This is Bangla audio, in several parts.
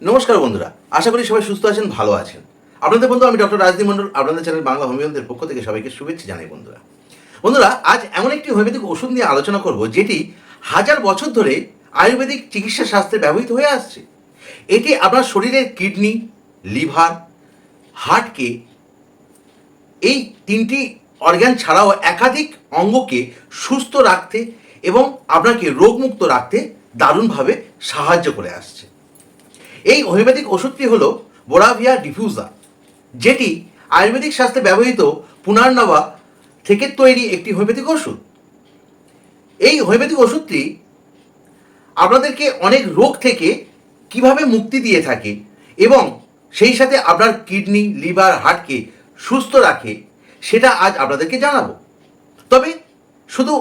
নমস্কার বন্ধুরা, আশা করি সবাই সুস্থ আছেন, ভালো আছেন। আপনাদের বন্ধু আমি ডক্টর রাজদীপ মণ্ডল, আপনাদের চ্যানেল বাংলা হোমিওপ্যাথির পক্ষ থেকে সবাইকে শুভেচ্ছা জানাই। বন্ধুরা আজ এমন একটি হোমিওপ্যাথিক ওষুধ নিয়ে আলোচনা করব যেটি হাজার বছর ধরে আয়ুর্বেদিক চিকিৎসা শাস্ত্রে ব্যবহৃত হয়ে আসছে। এটি আপনার শরীরের কিডনি, লিভার, হার্টকে, এই তিনটি অর্গান ছাড়াও একাধিক অঙ্গকে সুস্থ রাখতে এবং আপনাকে রোগমুক্ত রাখতে দারুণভাবে সাহায্য করে আসছে। এই হোমিওপ্যাথিক ওষুধটি হল বোরাভিয়া ডিফিউজা, যেটি আয়ুর্বেদিক শাস্ত্রে ব্যবহৃত পুনর্নবা থেকে তৈরি একটি হোমিওপ্যাথিক ওষুধ। এই হোমিওপ্যাথিক ওষুধটি আপনাদেরকে অনেক রোগ থেকে কিভাবে মুক্তি দিয়ে থাকে এবং সেই সাথে আপনার কিডনি, লিভার, হার্টকে সুস্থ রাখে সেটা আজ আপনাদেরকে জানাবো। তবে শুধু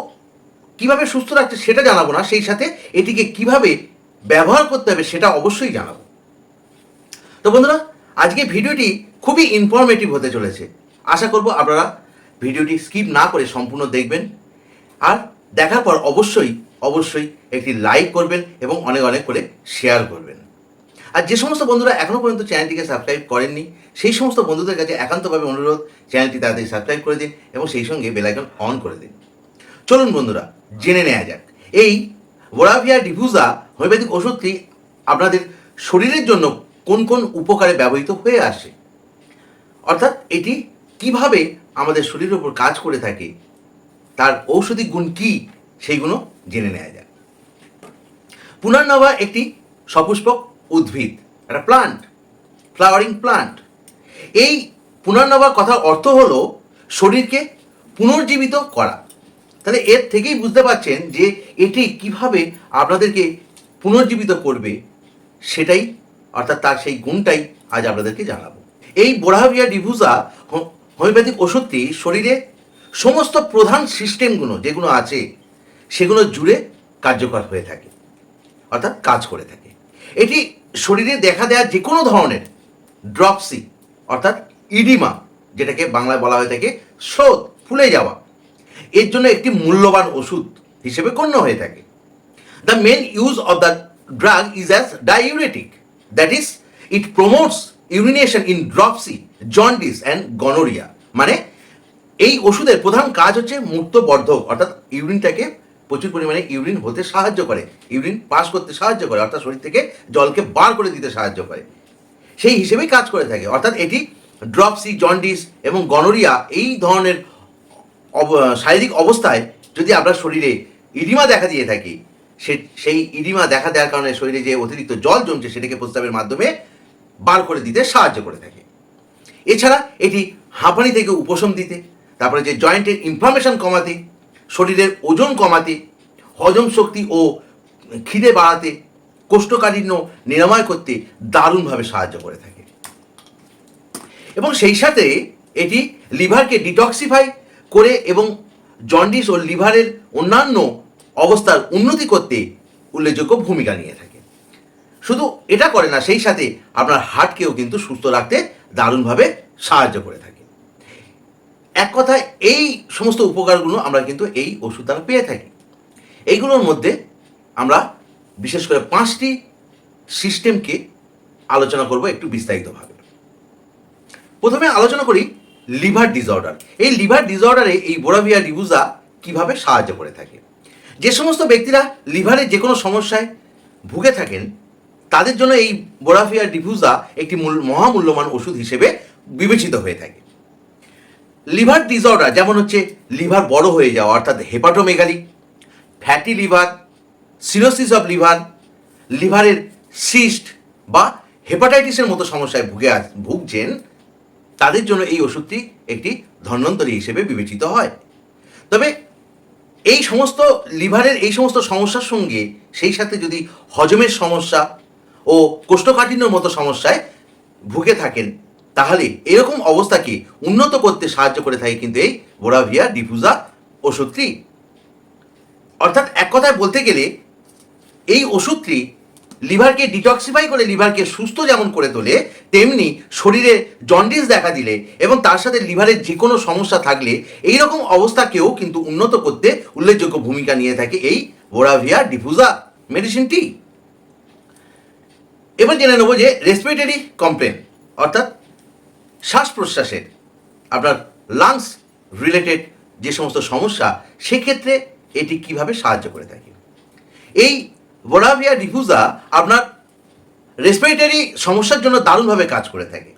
কিভাবে সুস্থ রাখছে সেটা জানাবো না, সেই সাথে এটিকে কিভাবে ব্যবহার করতে হবে সেটা অবশ্যই জানাবো। তো বন্ধুরা, আজকে ভিডিওটি খুবই ইনফরমেটিভ হতে চলেছে। আশা করব আপনারা ভিডিওটি স্কিপ না করে সম্পূর্ণ দেখবেন, আর দেখার পর অবশ্যই একটি লাইক করবেন এবং অনেক অনেক করে শেয়ার করবেন। আর যে সমস্ত বন্ধুরা এখনও পর্যন্ত চ্যানেলটিকে সাবস্ক্রাইব করেননি সেই সমস্ত বন্ধুদের কাছে একান্তভাবে অনুরোধ, চ্যানেলটি তাড়াতাড়ি সাবস্ক্রাইব করে দিন এবং সেই সঙ্গে বেল আইকন অন করে দিন। চলুন বন্ধুরা, জেনে নেওয়া যাক এই বোরাভিয়া ডিফিউজা হোমিওপ্যাথিক ওষুধটি আপনাদের শরীরের জন্য কোন কোন উপকারে ব্যবহৃত হয়ে আসে, অর্থাৎ এটি কিভাবে আমাদের শরীরের উপর কাজ করে থাকে, তার ঔষধি গুণ কী সেইগুলো জেনে নেওয়া যায়। পুনর্নবা একটি সপুষ্পক উদ্ভিদ, একটা প্লান্ট, ফ্লাওয়ারিং প্লান্ট। এই পুনর্নবা কথার অর্থ হলো শরীরকে পুনর্জীবিত করা। তাহলে এর থেকেই বুঝতে পারছেন যে এটি কিভাবে আপনাদেরকে পুনর্জীবিত করবে, সেটাই অর্থাৎ তার সেই গুণটাই আজ আপনাদেরকে জানাবো। এই বোরাভিয়া ডিফিউজা হোমিওপ্যাথিক ওষুধটি শরীরে সমস্ত প্রধান সিস্টেমগুলো যেগুলো আছে সেগুলো জুড়ে কার্যকর হয়ে থাকে, অর্থাৎ কাজ করে থাকে। এটি শরীরে দেখা দেওয়া যে কোনো ধরনের ড্রপসি অর্থাৎ ইডিমা, যেটাকে বাংলায় বলা হয়ে থাকে স্রোত, ফুলে যাওয়া, এর জন্য একটি মূল্যবান ওষুধ হিসেবে গণ্য হয়ে থাকে। The main use of the drug is as diuretic, that is it promotes urination in dropsy, jaundice and gonorrhoea. মানে এই ওষুধের প্রধান কাজ হচ্ছে মূত্রবর্ধক, অর্থাৎ ইউরিনটাকে প্রচুর পরিমাণে ইউরিন হতে সাহায্য করে, ইউরিন পাস করতে সাহায্য করে, অর্থাৎ শরীর থেকে জলকে বার করে দিতে সাহায্য করে, সেই হিসেবেই কাজ করে থাকে। অর্থাৎ এটি ড্রপসি, জন্ডিস এবং গনোরিয়া এই ধরনের শারীরিক অবস্থায় যদি আপনার শরীরে ইডিমা দেখা দিয়ে থাকে, সেই ইডিমা দেখা দেওয়ার কারণে শরীরে যে অতিরিক্ত জল জমছে সেটাকে প্রস্রাবের মাধ্যমে বার করে দিতে সাহায্য করে থাকে। এছাড়া এটি হাঁপানি থেকে উপশম দিতে, তারপরে যে জয়েন্টের ইনফ্লামেশন কমাতে, শরীরের ওজন কমাতে, হজম শক্তি ও খিদে বাড়াতে, কোষ্ঠকাঠিন্য নিরাময় করতে দারুণভাবে সাহায্য করে থাকে। এবং সেই সাথে এটি লিভারকে ডিটক্সিফাই করে এবং জন্ডিস ও লিভারের অন্যান্য অবস্থার উন্নতি করতে উল্লেখযোগ্য ভূমিকা নিয়ে থাকে। শুধু এটা করে না, সেই সাথে আপনার হার্টকেও কিন্তু সুস্থ রাখতে দারুণভাবে সাহায্য করে থাকে। এক কথায় এই সমস্ত উপকারগুলো আমরা কিন্তু এই ওষুধ দ্বারা পেয়ে থাকি। এইগুলোর মধ্যে আমরা বিশেষ করে 5টি সিস্টেমকে আলোচনা করব একটু বিস্তারিতভাবে। প্রথমে আলোচনা করি লিভার ডিসঅর্ডার। এই লিভার ডিসঅর্ডারে এই বোরাভিয়া ডিফিউজা কিভাবে সাহায্য করে থাকে। যে সমস্ত ব্যক্তিরা লিভারের যে কোনো সমস্যায় ভুগে থাকেন তাদের জন্য এই বোরাভিয়া ডিফিউজা একটি মহামূল্যবান ওষুধ হিসেবে বিবেচিত হয়ে থাকে। লিভার ডিসঅর্ডার যেমন হচ্ছে লিভার বড় হয়ে যাওয়া অর্থাৎ hepatomegaly, fatty liver, cirrhosis of liver, লিভারের সিস্ট বা হেপাটাইটিসের মতো সমস্যায় ভুগছেন, তাদের জন্য এই ওষুধটি একটি ধন্বন্তরী হিসেবে বিবেচিত হয়। তবে এই সমস্ত লিভারের এই সমস্ত সমস্যার সঙ্গে সেই সাথে যদি হজমের সমস্যা ও কোষ্ঠকাঠিন্যর মতো সমস্যায় ভুগে থাকেন, তাহলে এরকম অবস্থাকে উন্নত করতে সাহায্য করে থাকে কিন্তু এই বোরাভিয়া ডিফিউজা ওষুধটি। অর্থাৎ এক কথায় বলতে গেলে এই ওষুধটি লিভারকে ডিটক্সিফাই করে লিভারকে সুস্থ যেমন করে তোলে, তেমনি শরীরে জন্ডিস দেখা দিলে এবং তার সাথে লিভারের যে কোনো সমস্যা থাকলে এই রকম অবস্থাকেও কিন্তু উন্নত করতে উল্লেখযোগ্য ভূমিকা নিয়ে থাকে এই বোরাভিয়া ডিফিউজা মেডিসিনটি। এবার জেনে নেব যে রেসপিরেটরি কমপ্লেন অর্থাৎ শ্বাস প্রশ্বাসের আপনার লাংস রিলেটেড যে সমস্ত সমস্যা সেক্ষেত্রে এটি কিভাবে সাহায্য করে থাকে। এই বোরাভিয়া ডিফিউজা আপনার রেসপিরেটরি সমস্যার জন্য দারুণভাবে কাজ করে থাকে,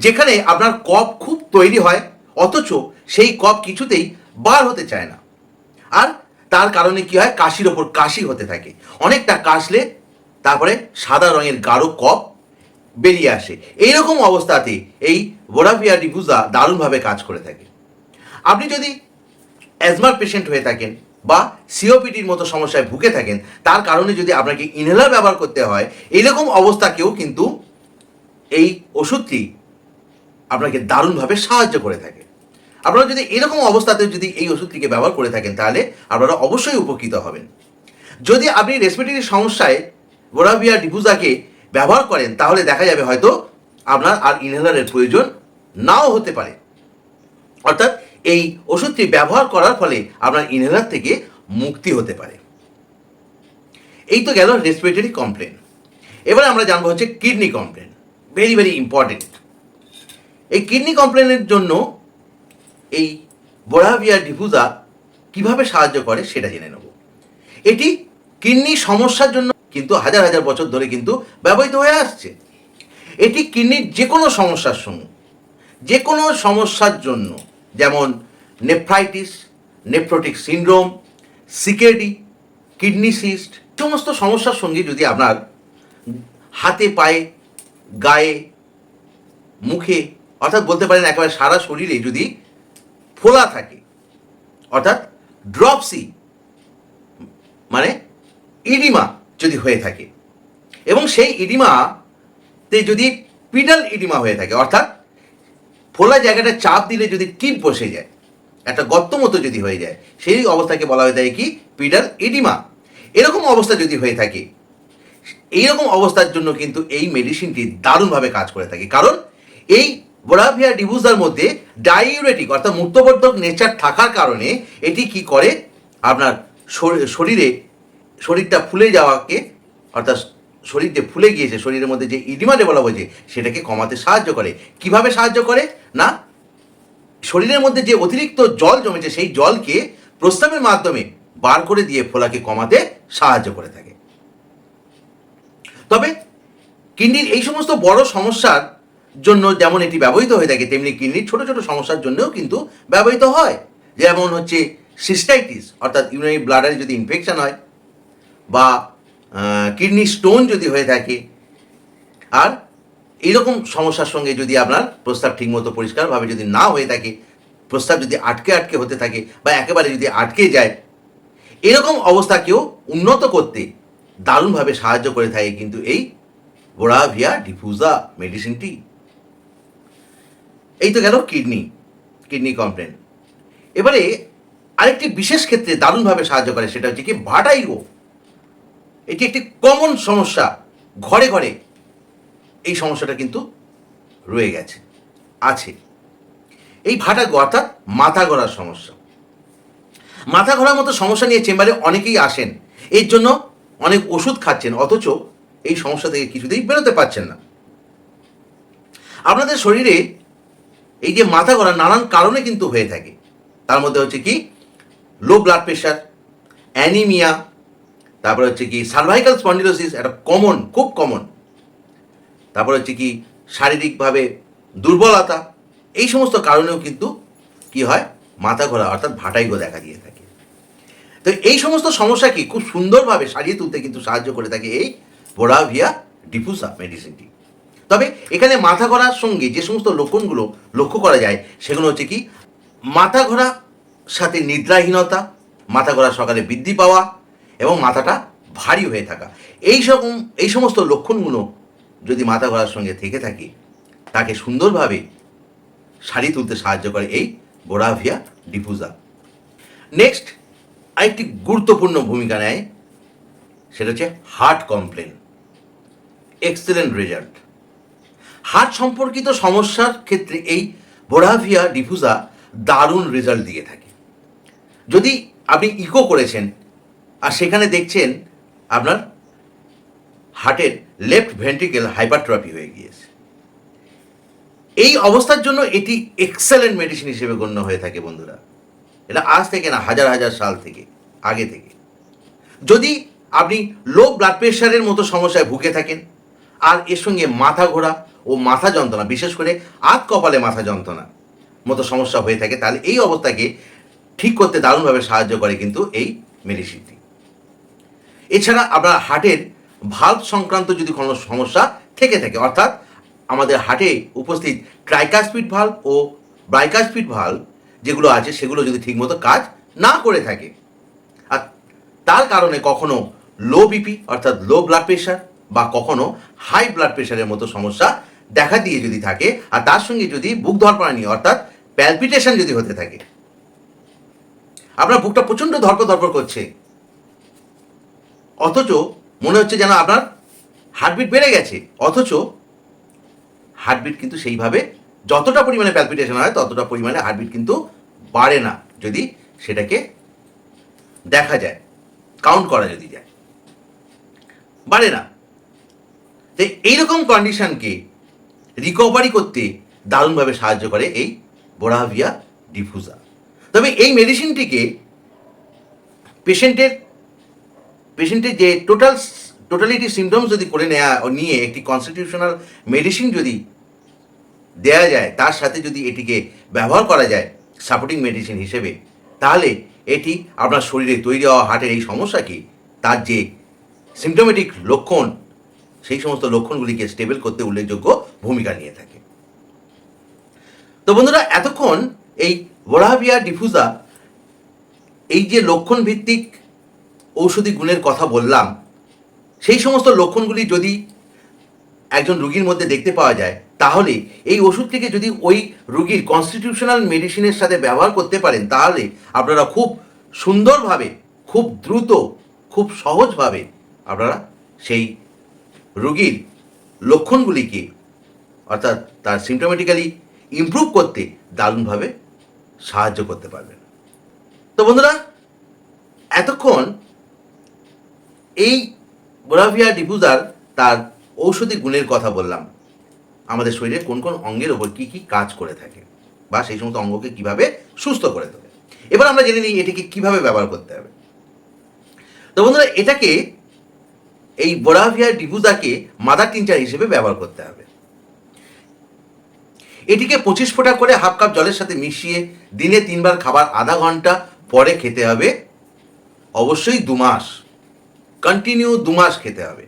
যেখানে আপনার কফ খুব তৈরি হয় অথচ সেই কফ কিছুতেই বার হতে চায় না, আর তার কারণে কি হয়, কাশির ওপর কাশি হতে থাকে, অনেকটা কাশলে তারপরে সাদা রঙের গাঢ় কফ বেরিয়ে আসে। এইরকম অবস্থাতে এই বোরাভিয়া ডিফিউজা দারুণভাবে কাজ করে থাকে। আপনি যদি অ্যাজমার পেশেন্ট হয়ে থাকেন বা সিওপিডির মতো সমস্যায় ভুগে থাকেন, তার কারণে যদি আপনাকে ইনহেলার ব্যবহার করতে হয়, এইরকম অবস্থাকেও কিন্তু এই ওষুধটি আপনাকে দারুণভাবে সাহায্য করে থাকে। আপনারা যদি এরকম অবস্থাতে যদি এই ওষুধটিকে ব্যবহার করে থাকেন তাহলে আপনারা অবশ্যই উপকৃত হবেন। যদি আপনি রেসপিরেটরি সমস্যায় বোরাভিয়া ডিফিউজাকে ব্যবহার করেন তাহলে দেখা যাবে হয়তো আপনার আর ইনহেলারের প্রয়োজন নাও হতে পারে, অর্থাৎ এই ওষুধটি ব্যবহার করার ফলে আপনার ইনহেলার থেকে মুক্তি হতে পারে। এই তো গেল রেসপিরেটরি কমপ্লেন। এবারে আমরা জানবো হচ্ছে kidney complain, very very important. এই কিডনি কমপ্লেনের জন্য এই বোরাভিয়া ডিফিউজা কিভাবে সাহায্য করে সেটা জেনে নেব। এটি কিডনি সমস্যার জন্য কিন্তু হাজার হাজার বছর ধরে কিন্তু ব্যবহৃত হয়ে আসছে। এটি কিডনির যে কোনো সমস্যার জন্য, যেমন nephritis, nephrotic syndrome, CKD, kidney cyst, সমস্ত সমস্যার সঙ্গে যদি আপনার হাতে, পায়ে, গায়ে, মুখে, অর্থাৎ বলতে পারেন একেবারে সারা শরীরে যদি ফোলা থাকে, অর্থাৎ ড্রপসি মানে ইডিমা যদি হয়ে থাকে, এবং সেই ইডিমাতে যদি পিডাল ইডিমা হয়ে থাকে, অর্থাৎ ফোলা জায়গাটা চাপ দিলে যদি টিপ বসে যায়, একটা গর্ত মতো যদি হয়ে যায়, সেই অবস্থাকে বলা হয়ে থাকে কি পিডাল ইডিমা। এরকম অবস্থা যদি হয়ে থাকে, এইরকম অবস্থার জন্য কিন্তু এই মেডিসিনটি দারুণভাবে কাজ করে থাকে, কারণ এই বোরাভিয়া ডিফিউজার মধ্যে ডাইউরেটিক অর্থাৎ মূত্রবর্ধক নেচার থাকার কারণে এটি কি করে, আপনার শরীরটা ফুলে যাওয়াকে, অর্থাৎ শরীর যে ফুলে গিয়েছে, শরীরের মধ্যে যে ইডিমা ডেভেলপ হয়েছে সেটাকে কমাতে সাহায্য করে। কিভাবে সাহায্য করে না, শরীরের মধ্যে যে অতিরিক্ত জল জমেছে সেই জলকে প্রস্রাবের মাধ্যমে বার করে দিয়ে ফোলাকে কমাতে সাহায্য করে থাকে। তবে কিডনির এই সমস্ত বড় সমস্যার জন্য যেমন এটি ব্যবহৃত হয়ে থাকে, তেমনি কিডনির ছোট ছোট সমস্যার জন্যও কিন্তু ব্যবহৃত হয়। যেমন হচ্ছে সিস্টাইটিস অর্থাৎ ইউরিনারি ব্লাডারে যদি ইনফেকশন হয়, বা কিডনি স্টোন যদি হয়ে থাকে, আর এইরকম সমস্যার সঙ্গে যদি আপনার প্রস্রাব ঠিকমতো পরিষ্কারভাবে যদি না হয়ে থাকে, প্রস্রাব যদি আটকে আটকে হতে থাকে বা একেবারে যদি আটকে যায়, এরকম অবস্থাকেও উন্নত করতে দারুণভাবে সাহায্য করে থাকে কিন্তু এই বোরাভিয়া ডিফিউজা মেডিসিনটি। এই তো গেল কিডনি কমপ্লেন। এবারে আরেকটি বিশেষ ক্ষেত্রে দারুণভাবে সাহায্য করে, সেটা হচ্ছে কি ভাটাইগো। এটি একটি কমন সমস্যা, ঘরে ঘরে এই সমস্যাটা কিন্তু রয়ে আছে। এই ভাটাইগো অর্থাৎ মাথা ঘোরার সমস্যা, মাথা ঘোরার মতো সমস্যা নিয়ে চেম্বারে অনেকেই আসেন, এর জন্য অনেক ওষুধ খাচ্ছেন, অথচ এই সমস্যা থেকে কিছুতেই বেরোতে পারছেন না। আপনাদের শরীরে এই যে মাথা ঘোরা নানান কারণে কিন্তু হয়ে থাকে, তার মধ্যে হচ্ছে কি লো ব্লাড প্রেশার, অ্যানিমিয়া, তারপরে হচ্ছে কি সার্ভাইকাল স্পন্ডিলোসিস, একটা খুব কমন, তারপরে হচ্ছে কি শারীরিকভাবে দুর্বলতা, এই সমস্ত কারণেও কিন্তু কি হয়, মাথা ঘোরা অর্থাৎ ভাটাইগো দেখা দিয়ে থাকে। তো এই সমস্ত সমস্যাকে খুব সুন্দরভাবে সারিয়ে তুলতে কিন্তু সাহায্য করে থাকে এই বোরাভিয়া ডিফিউজা মেডিসিনটি। তবে এখানে মাথা ঘোরার সঙ্গে যে সমস্ত লক্ষণগুলো লক্ষ্য করা যায় সেগুলো হচ্ছে কি মাথা ঘোরা সাথে নিদ্রাহীনতা, মাথা ঘোরা সকালে বৃদ্ধি পাওয়া এবং মাথাটা ভারী হয়ে থাকা, এই সমস্ত লক্ষণগুলো যদি মাথা ঘোরার সঙ্গে থেকে থাকে তাকে সুন্দরভাবে সারিয়ে তুলতে সাহায্য করে এই বোরাভিয়া ডিফিউজা। নেক্সট আরেকটি গুরুত্বপূর্ণ ভূমিকা নেয়, সেটা হচ্ছে heart complain. Excellent result. Heart সম্পর্কিত সমস্যার ক্ষেত্রে এই বোরাভিয়া ডিফিউজা দারুণ রেজাল্ট দিয়ে থাকে। যদি আপনি ইকো করেছেন আর সেখানে দেখছেন আপনার হার্টের লেফট ভেন্ট্রিকেল হাইপারট্রফি হয়ে গিয়েছে। এই অবস্থার জন্য এটি এক্সেলেন্ট মেডিসিন হিসেবে গণ্য হয়ে থাকে বন্ধুরা। এটা আজ থেকে না, হাজার হাজার সাল থেকে, আগে থেকে। যদি আপনি লো ব্লাড প্রেশারের মতো সমস্যায় ভুগে থাকেন আর এর সঙ্গে মাথা ঘোরা ও মাথা যন্ত্রণা, বিশেষ করে আধ কপালে মাথা যন্ত্রণা মতো সমস্যা হয়ে থাকে, তাহলে এই অবস্থাকে ঠিক করতে দারুণভাবে সাহায্য করে কিন্তু এই মেডিসিনটি। এছাড়া আপনার হার্টের ভাল্ব সংক্রান্ত যদি কোনো সমস্যা থেকে থাকে, অর্থাৎ আমাদের হার্টে উপস্থিত ট্রাইকাসপিড ভাল্ব ও বাইকাসপিড ভাল্ব যেগুলো আছে সেগুলো যদি ঠিকমতো কাজ না করে থাকে, আর তার কারণে কখনো লো বিপি অর্থাৎ লো ব্লাড প্রেশার বা কখনো হাই ব্লাড প্রেশারের মতো সমস্যা দেখা দিয়ে যদি থাকে, আর তার সঙ্গে যদি বুক ধড়ফড়ানি অর্থাৎ প্যালপিটেশন যদি হতে থাকে, আপনার বুকটা প্রচণ্ড ধড়পড় করছে, অথচ মনে হচ্ছে যেন আপনার হার্টবিট বেড়ে গেছে, অথচ হার্টবিট কিন্তু সেইভাবে যতটা পরিমাণে প্যালপিটেশন হয় ততটা পরিমাণে হার্টবিট কিন্তু বাড়ে না, যদি সেটাকে দেখা যায়, কাউন্ট করা যদি যায়, বাড়ে না। তো এইরকম কন্ডিশনকে রিকভারি করতে দারুণভাবে সাহায্য করে এই বোরাভিয়া ডিফুজা। তবে এই মেডিসিনটিকে পেশেন্টের যে টোটালিটি সিমটমস যদি করে নিয়ে একটি কনস্টিটিউশনাল মেডিসিন যদি দেয়া যায়, তার সাথে যদি এটিকে ব্যবহার করা যায় সাপোর্টিং মেডিসিন হিসেবে, তাহলে এটি আপনার শরীরে তৈরি হওয়া হার্টের এই সমস্যাকে, তার যে সিমটোমেটিক লক্ষণ, সেই সমস্ত লক্ষণগুলিকে স্টেবল করতে উল্লেখযোগ্য ভূমিকা নিয়ে থাকে। তো বন্ধুরা, এতক্ষণ এই বোরাভিয়া ডিফুজা এই যে লক্ষণ ভিত্তিক ঔষধি গুণের কথা বললাম, সেই সমস্ত লক্ষণগুলি যদি একজন রুগীর মধ্যে দেখতে পাওয়া যায়, তাহলে এই ওষুধটিকে যদি ওই রুগীর কনস্টিটিউশনাল মেডিসিনের সাথে ব্যবহার করতে পারেন, তাহলে আপনারা খুব সুন্দরভাবে, খুব দ্রুত, খুব সহজভাবে আপনারা সেই রুগীর লক্ষণগুলিকে অর্থাৎ তার সিমটোমেটিক্যালি ইমপ্রুভ করতে দারুণভাবে সাহায্য করতে পারবেন। তো বন্ধুরা, এতক্ষণ এই বোরাভিয়া ডিফুজার তার ঔষধি গুণের কথা বললাম, আমাদের শরীরে কোন কোন অঙ্গের ওপর কী কী কাজ করে থাকে বা সেই সমস্ত অঙ্গকে কিভাবে সুস্থ করে তোলে। এবার আমরা জেনে নিই এটিকে কিভাবে ব্যবহার করতে হবে। তো বন্ধুরা, এটাকে এই বোরাভিয়া ডিফুজাকে মাদার টিনচার হিসেবে ব্যবহার করতে হবে। এটিকে 25 ফোঁটা করে হাফ কাপ জলের সাথে মিশিয়ে দিনে 3 বার খাবার আধা ঘন্টা পরে খেতে হবে। অবশ্যই 2 মাস, কন্টিনিউ 2 মাস খেতে হবে।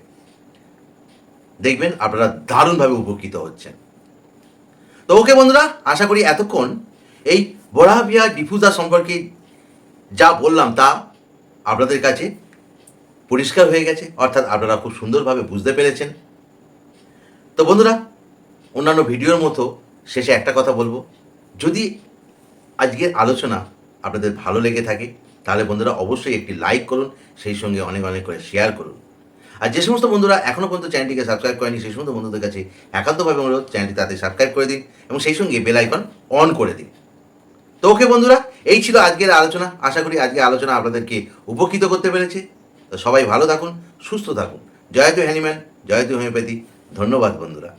দেখবেন আপনারা দারুণভাবে উপকৃত হচ্ছেন। তো ওকে বন্ধুরা, আশা করি এতক্ষণ এই বোরাভিয়া ডিফুজা সম্পর্কে যা বললাম তা আপনাদের কাছে পরিষ্কার হয়ে গেছে, অর্থাৎ আপনারা খুব সুন্দরভাবে বুঝতে পেরেছেন। তো বন্ধুরা, অন্যান্য ভিডিওর মতো শেষে একটা কথা বলবো, যদি আজকের আলোচনা আপনাদের ভালো লেগে থাকে, তাহলে বন্ধুরা অবশ্যই একটি লাইক করুন, সেই সঙ্গে অনেক অনেক করে শেয়ার করুন। আর যে সমস্ত বন্ধুরা এখনও পর্যন্ত চ্যানেলটিকে সাবস্ক্রাইব করেনি, সেই সমস্ত বন্ধুদের কাছে একান্তভাবে অনুরোধ, চ্যানেলটি তাতে সাবস্ক্রাইব করে দিন এবং সেই সঙ্গে বেল আইকন অন করে দিন। তো ওকে বন্ধুরা, এই ছিল আজকের আলোচনা। আশা করি আজকের আলোচনা আপনাদেরকে উপকৃত করতে পেরেছে। তো সবাই ভালো থাকুন, সুস্থ থাকুন। জয়তু হ্যানিম্যান, জয়তু হোমিওপ্যাথি। ধন্যবাদ বন্ধুরা।